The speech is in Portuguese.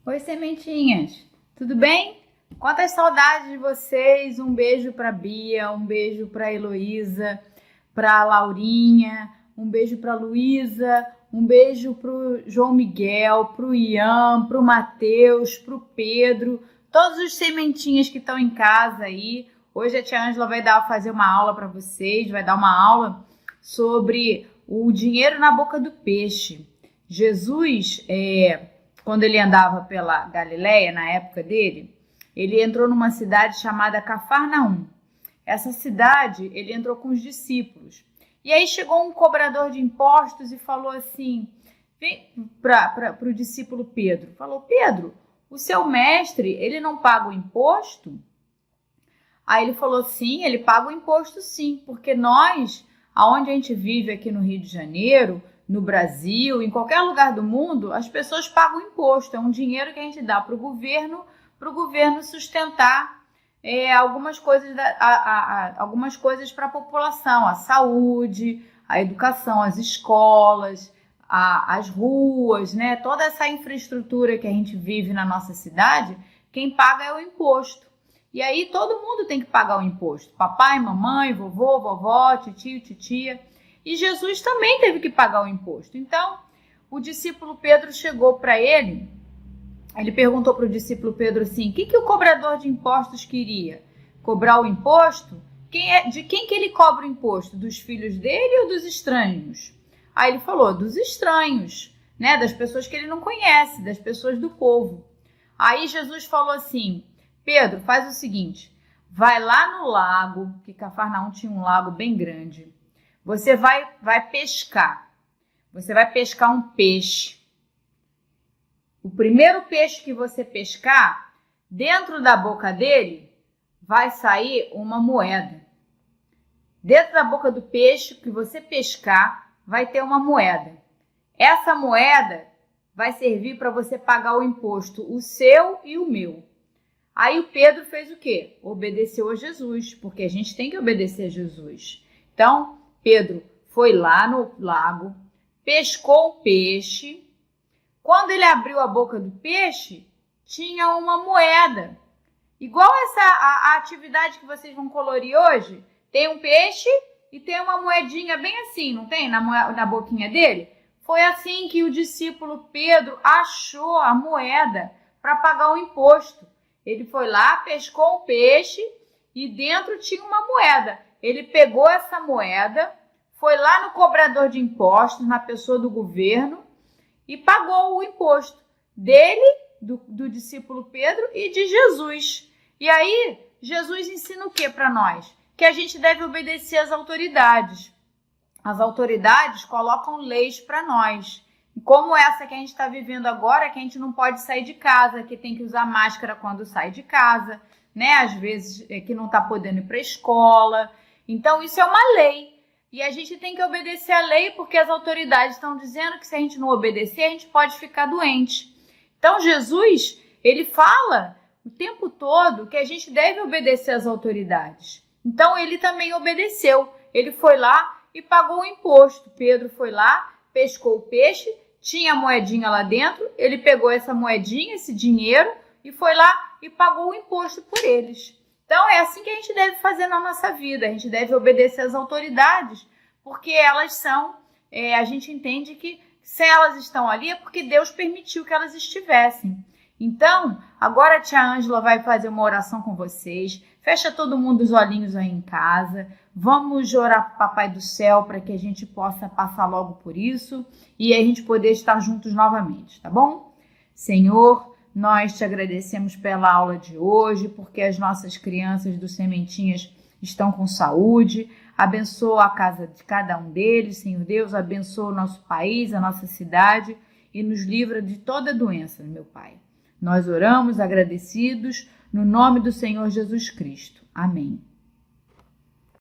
Oi, sementinhas! Tudo bem? Quantas saudades de vocês! Um beijo para Bia, um beijo para Heloísa, para Laurinha, um beijo para Luísa, um beijo para o João Miguel, para o Ian, para o Matheus, para o Pedro, todos os sementinhas que estão em casa aí. Hoje a tia Ângela vai fazer uma aula para vocês, vai dar uma aula sobre o dinheiro na boca do peixe. Jesus, quando ele andava pela Galileia, na época dele, ele entrou numa cidade chamada Cafarnaum. Essa cidade, ele entrou com os discípulos. E aí chegou um cobrador de impostos e falou assim, vem para o discípulo Pedro, falou, Pedro, o seu mestre, ele não paga o imposto? Aí ele falou, sim, ele paga o imposto sim, porque nós, aonde a gente vive aqui no Rio de Janeiro, no Brasil, em qualquer lugar do mundo, as pessoas pagam imposto. É um dinheiro que a gente dá para o governo sustentar algumas coisas para a população, a saúde, a educação, as escolas, as ruas, né? Toda essa infraestrutura que a gente vive na nossa cidade, quem paga é o imposto. E aí todo mundo tem que pagar o imposto. Papai, mamãe, vovô, vovó, titio, titia. E Jesus também teve que pagar o imposto. Então, o discípulo Pedro chegou para ele perguntou para o discípulo Pedro assim, o que o cobrador de impostos queria? Cobrar o imposto? De quem que ele cobra o imposto? Dos filhos dele ou dos estranhos? Aí ele falou, dos estranhos, né? Das pessoas que ele não conhece, das pessoas do povo. Aí Jesus falou assim, Pedro, faz o seguinte, vai lá no lago, que Cafarnaum tinha um lago bem grande, você vai pescar. Você vai pescar um peixe. O primeiro peixe que você pescar, dentro da boca dele, vai sair uma moeda. Dentro da boca do peixe que você pescar, vai ter uma moeda. Essa moeda vai servir para você pagar o imposto, o seu e o meu. Aí o Pedro fez o quê? Obedeceu a Jesus, porque a gente tem que obedecer a Jesus. Então, Pedro foi lá no lago, pescou o peixe. Quando ele abriu a boca do peixe, tinha uma moeda. Igual a atividade que vocês vão colorir hoje, tem um peixe e tem uma moedinha bem assim, não tem? Na boquinha dele. Foi assim que o discípulo Pedro achou a moeda para pagar o imposto. Ele foi lá, pescou um peixe e dentro tinha uma moeda. Ele pegou essa moeda, foi lá no cobrador de impostos, na pessoa do governo, e pagou o imposto dele, do discípulo Pedro e de Jesus. E aí, Jesus ensina o que para nós? Que a gente deve obedecer às autoridades. As autoridades colocam leis para nós. Como essa que a gente está vivendo agora, que a gente não pode sair de casa, que tem que usar máscara quando sai de casa, né? Às vezes que não está podendo ir para a escola. Então, isso é uma lei. E a gente tem que obedecer a lei porque as autoridades estão dizendo que se a gente não obedecer, a gente pode ficar doente. Então, Jesus, ele fala o tempo todo que a gente deve obedecer às autoridades. Então, ele também obedeceu. Ele foi lá e pagou o imposto. Pedro foi lá, pescou o peixe, tinha a moedinha lá dentro, ele pegou essa moedinha, esse dinheiro, e foi lá e pagou o imposto por eles. Então, é assim que a gente deve fazer na nossa vida. A gente deve obedecer às autoridades, porque elas são, a gente entende que se elas estão ali é porque Deus permitiu que elas estivessem. Então, agora a tia Ângela vai fazer uma oração com vocês. Fecha todo mundo os olhinhos aí em casa. Vamos orar para o Papai do Céu para que a gente possa passar logo por isso e a gente poder estar juntos novamente, tá bom? Senhor, nós te agradecemos pela aula de hoje, porque as nossas crianças do Sementinhas estão com saúde. Abençoa a casa de cada um deles, Senhor Deus. Abençoa o nosso país, a nossa cidade e nos livra de toda doença, meu Pai. Nós oramos agradecidos no nome do Senhor Jesus Cristo. Amém.